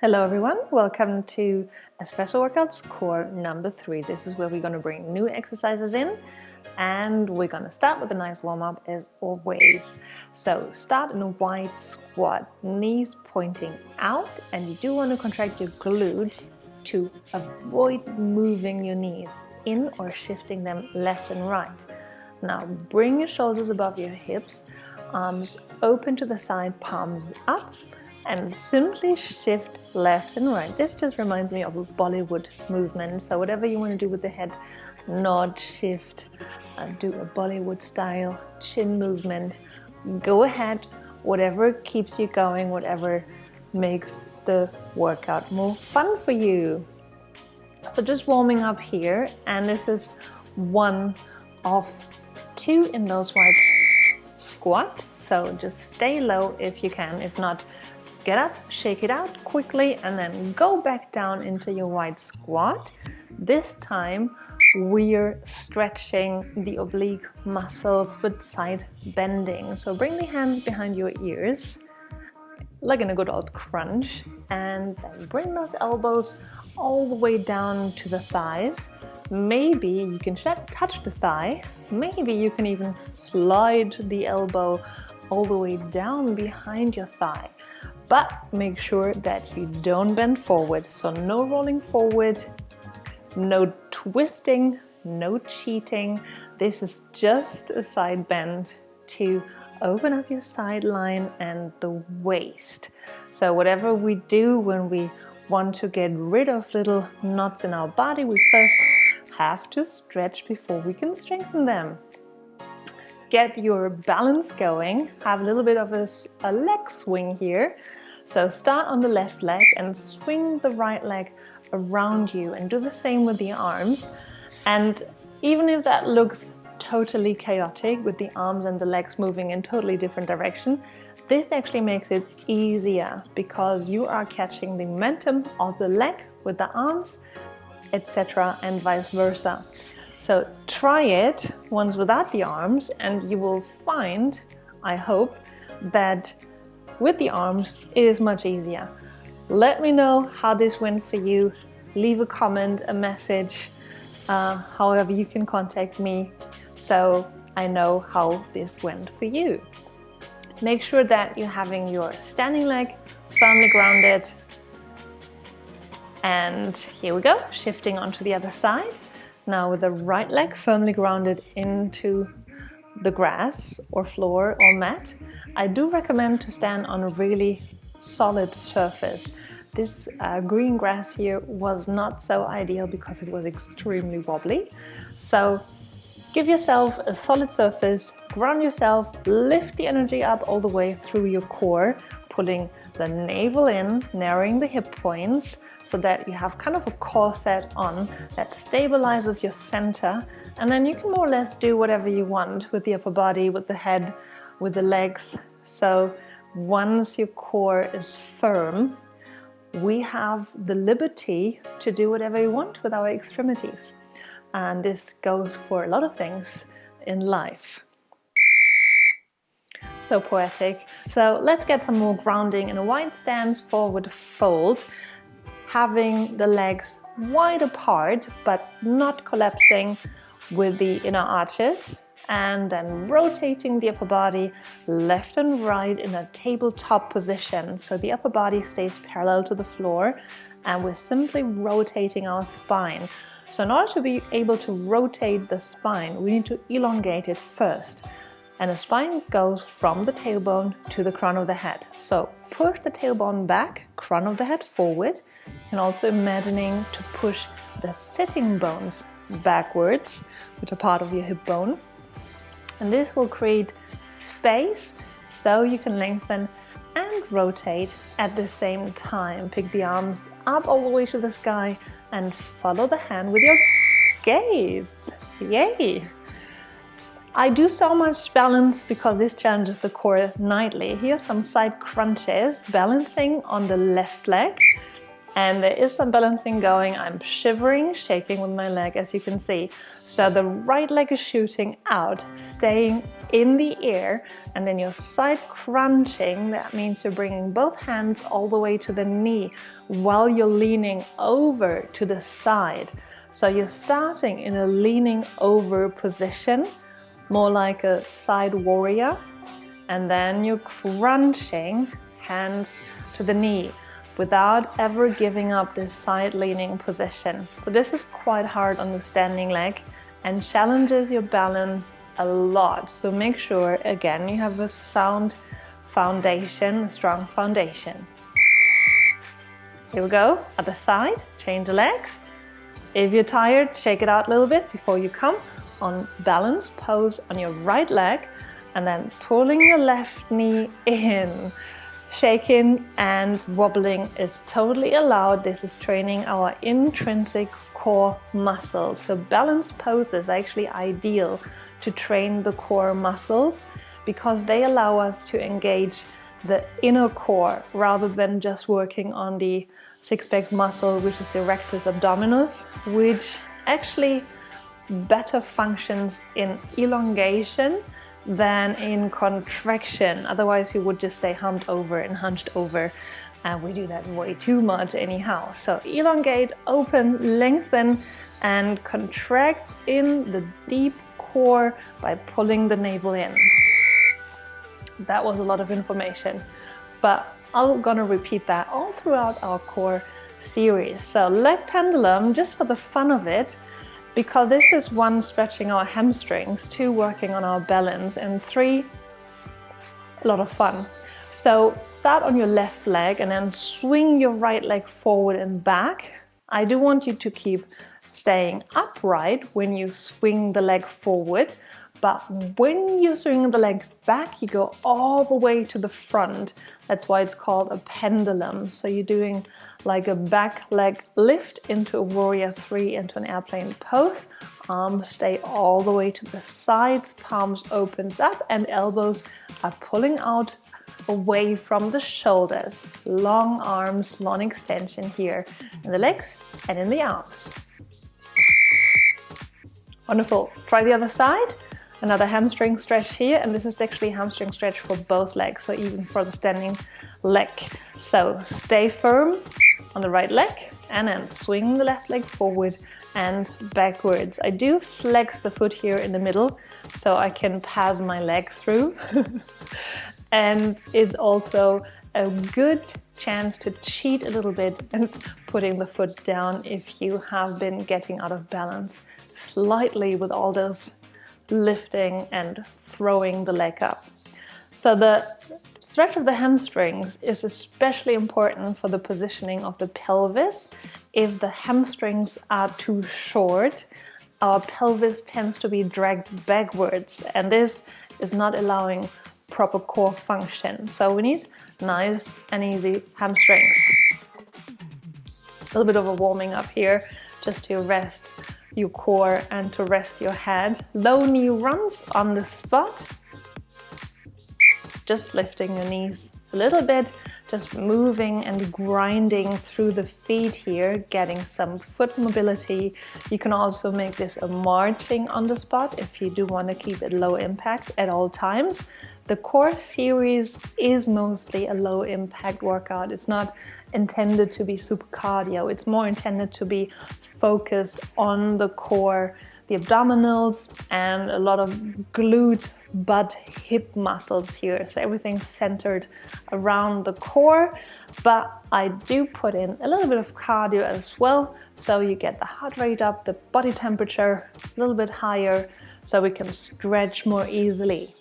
Hello everyone, welcome to Espresso Workouts Core number 3. This is where we're going to bring new exercises in and we're going to start with a nice warm-up as always. So start in a wide squat, knees pointing out, and you do want to contract your glutes to avoid moving your knees in or shifting them left and right. Now bring your shoulders above your hips, arms open to the side, palms up, and simply shift left and right. This just reminds me of a Bollywood movement. So whatever you want to do with the head, nod, shift, do a Bollywood style chin movement. Go ahead, whatever keeps you going, whatever makes the workout more fun for you. So just warming up here, and this is one of 2 in those wide squats. So just stay low if you can. If not, get up, shake it out quickly, and then go back down into your wide squat. This time we're stretching the oblique muscles with side bending. So bring the hands behind your ears, like in a good old crunch, and then bring those elbows all the way down to the thighs. Maybe you can touch the thigh. Maybe you can even slide the elbow all the way down behind your thigh. But make sure that you don't bend forward. So no rolling forward, no twisting, no cheating. This is just a side bend to open up your side line and the waist. So whatever we do when we want to get rid of little knots in our body, we first have to stretch before we can strengthen them. Get your balance going, have a little bit of a leg swing here. So start on the left leg and swing the right leg around you, and do the same with the arms. And even if that looks totally chaotic with the arms and the legs moving in totally different direction, this actually makes it easier because you are catching the momentum of the leg with the arms, etc., and vice versa. So try it once without the arms, and you will find, I hope, that with the arms it is much easier. Let me know how this went for you. Leave a comment, a message, however you can contact me, so I know how this went for you. Make sure that you're having your standing leg firmly grounded. And here we go, shifting onto the other side. Now with the right leg firmly grounded into the grass or floor or mat. I do recommend to stand on a really solid surface. This green grass here was not so ideal because it was extremely wobbly. So give yourself a solid surface, ground yourself, lift the energy up all the way through your core, pulling the navel in, narrowing the hip points so that you have kind of a corset on that stabilizes your center, and then you can more or less do whatever you want with the upper body, with the head, with the legs. So once your core is firm, we have the liberty to do whatever we want with our extremities. And this goes for a lot of things in life. So poetic. So let's get some more grounding in a wide stance, forward fold, having the legs wide apart but not collapsing with the inner arches, and then rotating the upper body left and right in a tabletop position. So the upper body stays parallel to the floor, and we're simply rotating our spine. So in order to be able to rotate the spine, we need to elongate it first. And the spine goes from the tailbone to the crown of the head. So push the tailbone back, crown of the head forward, and also imagining to push the sitting bones backwards, which are part of your hip bone. And this will create space so you can lengthen and rotate at the same time. Pick the arms up all the way to the sky and follow the hand with your gaze. Yay! I do so much balance because this challenges the core nightly. Here are some side crunches, balancing on the left leg, and there is some balancing going. I'm shivering, shaking with my leg, as you can see. So the right leg is shooting out, staying in the air, and then you're side crunching. That means you're bringing both hands all the way to the knee while you're leaning over to the side. So you're starting in a leaning over position, more like a side warrior, and then you're crunching hands to the knee without ever giving up this side leaning position. So this is quite hard on the standing leg and challenges your balance a lot. So make sure, again, you have a sound foundation, a strong foundation. Here we go, other side, change the legs. If you're tired, shake it out a little bit before you come on balance pose on your right leg, and then pulling your left knee in. Shaking and wobbling is totally allowed. This is training our intrinsic core muscles. So balance pose is actually ideal to train the core muscles because they allow us to engage the inner core rather than just working on the six-pack muscle, which is the rectus abdominis, which actually better functions in elongation than in contraction. Otherwise you would just stay humped over and hunched over, and we do that way too much anyhow. So elongate, open, lengthen, and contract in the deep core by pulling the navel in. That was a lot of information, but I'm gonna repeat that all throughout our core series. So leg pendulum, just for the fun of it, because this is 1, stretching our hamstrings, 2, working on our balance, and 3, a lot of fun. So start on your left leg and then swing your right leg forward and back. I do want you to keep staying upright when you swing the leg forward, but when you swing the leg back, you go all the way to the front. That's why it's called a pendulum. So you're doing like a back leg lift into a warrior 3, into an airplane pose. Arms stay all the way to the sides, palms opens up, and elbows are pulling out away from the shoulders. Long arms, long extension here in the legs and in the arms. Wonderful. Try the other side. Another hamstring stretch here, and this is actually a hamstring stretch for both legs, so even for the standing leg. So stay firm on the right leg and then swing the left leg forward and backwards. I do flex the foot here in the middle so I can pass my leg through. And it's also a good chance to cheat a little bit and putting the foot down if you have been getting out of balance slightly with all those lifting and throwing the leg up. So the stretch of the hamstrings is especially important for the positioning of the pelvis. If the hamstrings are too short, our pelvis tends to be dragged backwards, and this is not allowing proper core function. So we need nice and easy hamstrings. A little bit of a warming up here just to rest your core and to rest your head. Low knee runs on the spot. Just lifting your knees a little bit, just moving and grinding through the feet here, getting some foot mobility. You can also make this a marching on the spot if you do want to keep it low impact at all times. The core series is mostly a low impact workout. It's not intended to be super cardio. It's more intended to be focused on the core, the abdominals, and a lot of glute, butt, hip muscles here. So everything's centered around the core, but I do put in a little bit of cardio as well. So you get the heart rate up, the body temperature a little bit higher, so we can stretch more easily.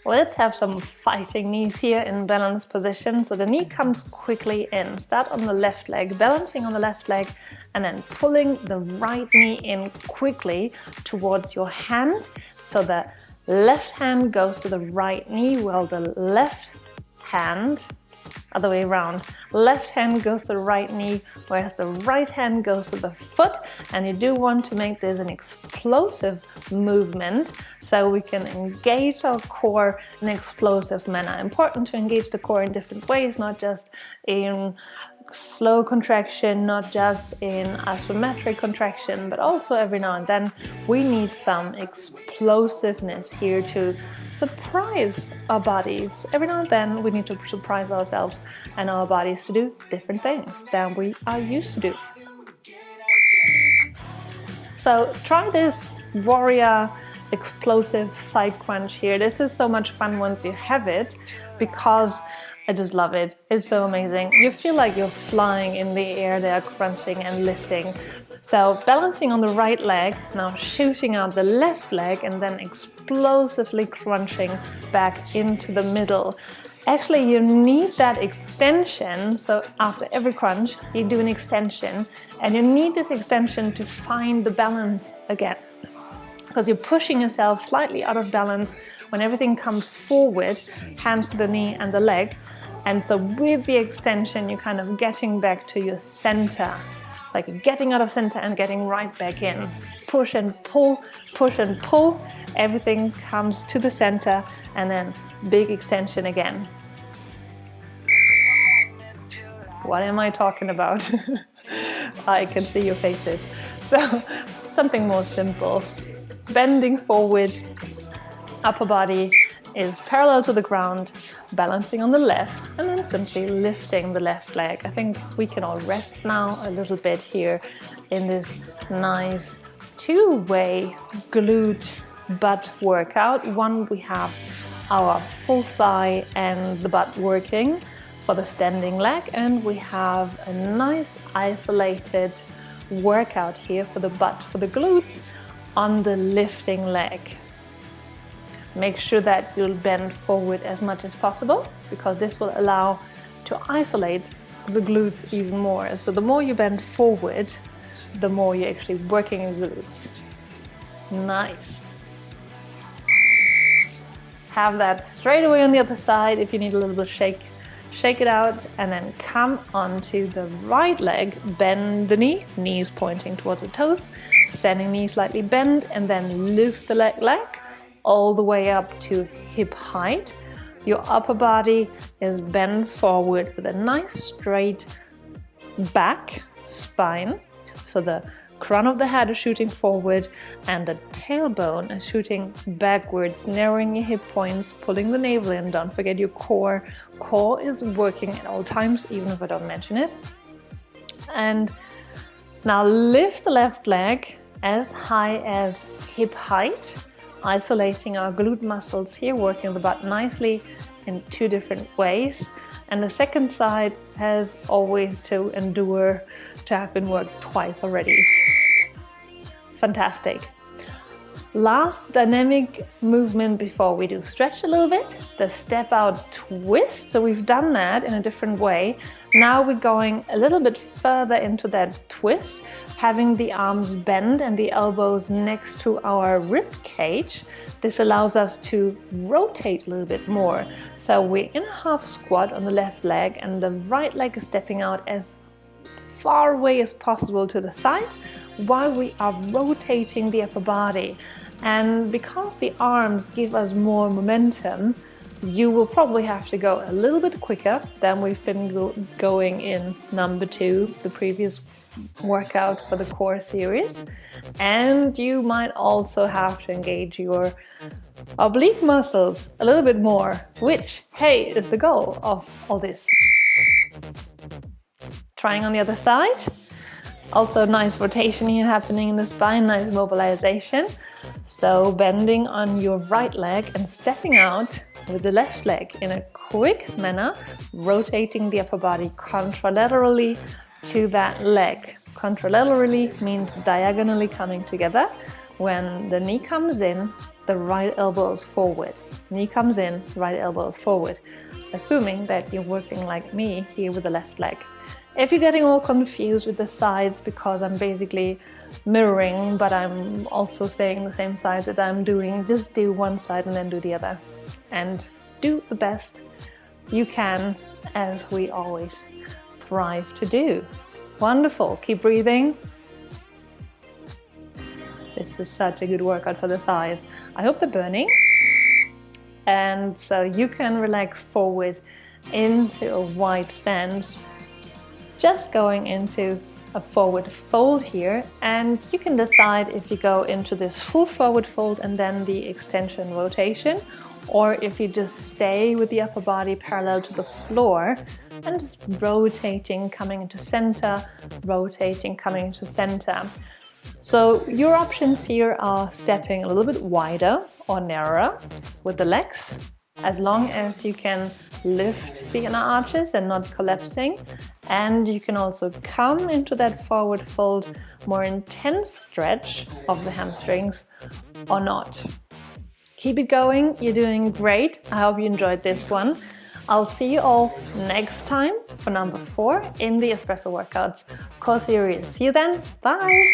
Let's have some fighting knees here in balanced position. So the knee comes quickly in. Start on the left leg, balancing on the left leg, and then pulling the right knee in quickly towards your hand. So the left hand goes to the right knee while the left hand other way around. Left hand goes to the right knee, whereas the right hand goes to the foot. And you do want to make this an explosive movement so we can engage our core in an explosive manner. Important to engage the core in different ways, not just in slow contraction, not just in asymmetric contraction, but also every now and then we need some explosiveness here to surprise our bodies. Every now and then we need to surprise ourselves and our bodies to do different things than we are used to do. So try this warrior explosive side crunch here. This is so much fun once you have it, because I just love it. It's so amazing. You feel like you're flying in the air there, crunching and lifting. So balancing on the right leg, now shooting out the left leg and then explosively crunching back into the middle. Actually, you need that extension. So after every crunch, you do an extension, and you need this extension to find the balance again, because you're pushing yourself slightly out of balance when everything comes forward, hands to the knee and the leg. And so with the extension, you're kind of getting back to your center, like getting out of center and getting right back in. Push and pull, push and pull. Everything comes to the center, and then big extension again. What am I talking about? I can see your faces. So something more simple. Bending forward, upper body is parallel to the ground, balancing on the left, and then simply lifting the left leg. I think we can all rest now a little bit here in this nice two-way glute butt workout. One, we have our full thigh and the butt working for the standing leg, and we have a nice isolated workout here for the butt, for the glutes, on the lifting leg. Make sure that you'll bend forward as much as possible, because this will allow to isolate the glutes even more. So the more you bend forward, the more you're actually working your glutes. Nice. Have that straight away on the other side. If you need a little bit of shake it out, and then come onto the right leg, bend the knee, knees pointing towards the toes, standing knee slightly bend, and then lift the leg all the way up to hip height. Your upper body is bent forward with a nice straight back spine. So the crown of the head is shooting forward and the tailbone is shooting backwards, narrowing your hip points, pulling the navel in. Don't forget your core. Core is working at all times, even if I don't mention it. And now lift the left leg as high as hip height, isolating our glute muscles here, working the butt nicely in two different ways. And the second side has always to endure to have been worked twice already. Fantastic. Last dynamic movement before we do stretch a little bit, the step out twist. So we've done that in a different way. Now we're going a little bit further into that twist, having the arms bend and the elbows next to our rib cage. This allows us to rotate a little bit more. So we're in a half squat on the left leg, and the right leg is stepping out as far away as possible to the side while we are rotating the upper body. And because the arms give us more momentum, you will probably have to go a little bit quicker than we've been going in number 2, the previous workout for the core series. And you might also have to engage your oblique muscles a little bit more, which, hey, is the goal of all this. Trying on the other side. Also nice rotation here happening in the spine, nice mobilization. So bending on your right leg and stepping out with the left leg in a quick manner, rotating the upper body contralaterally to that leg. Contralaterally means diagonally coming together. When the knee comes in, the right elbow is forward. Knee comes in, right elbow is forward. Assuming that you're working like me here with the left leg. If you're getting all confused with the sides, because I'm basically mirroring, but I'm also saying the same sides that I'm doing, just do one side and then do the other. And do the best you can, as we always thrive to do. Wonderful. Keep breathing. This is such a good workout for the thighs. I hope they're burning. And so you can relax forward into a wide stance, just going into a forward fold here, and you can decide if you go into this full forward fold and then the extension rotation, or if you just stay with the upper body parallel to the floor and just rotating, coming into center, rotating, coming into center. So your options here are stepping a little bit wider or narrower with the legs, as long as you can lift the inner arches and not collapsing. And you can also come into that forward fold, more intense stretch of the hamstrings or not. Keep it going, you're doing great. I hope you enjoyed this one. I'll see you all next time for number 4 in the Espresso Workouts Core series. See you then, bye!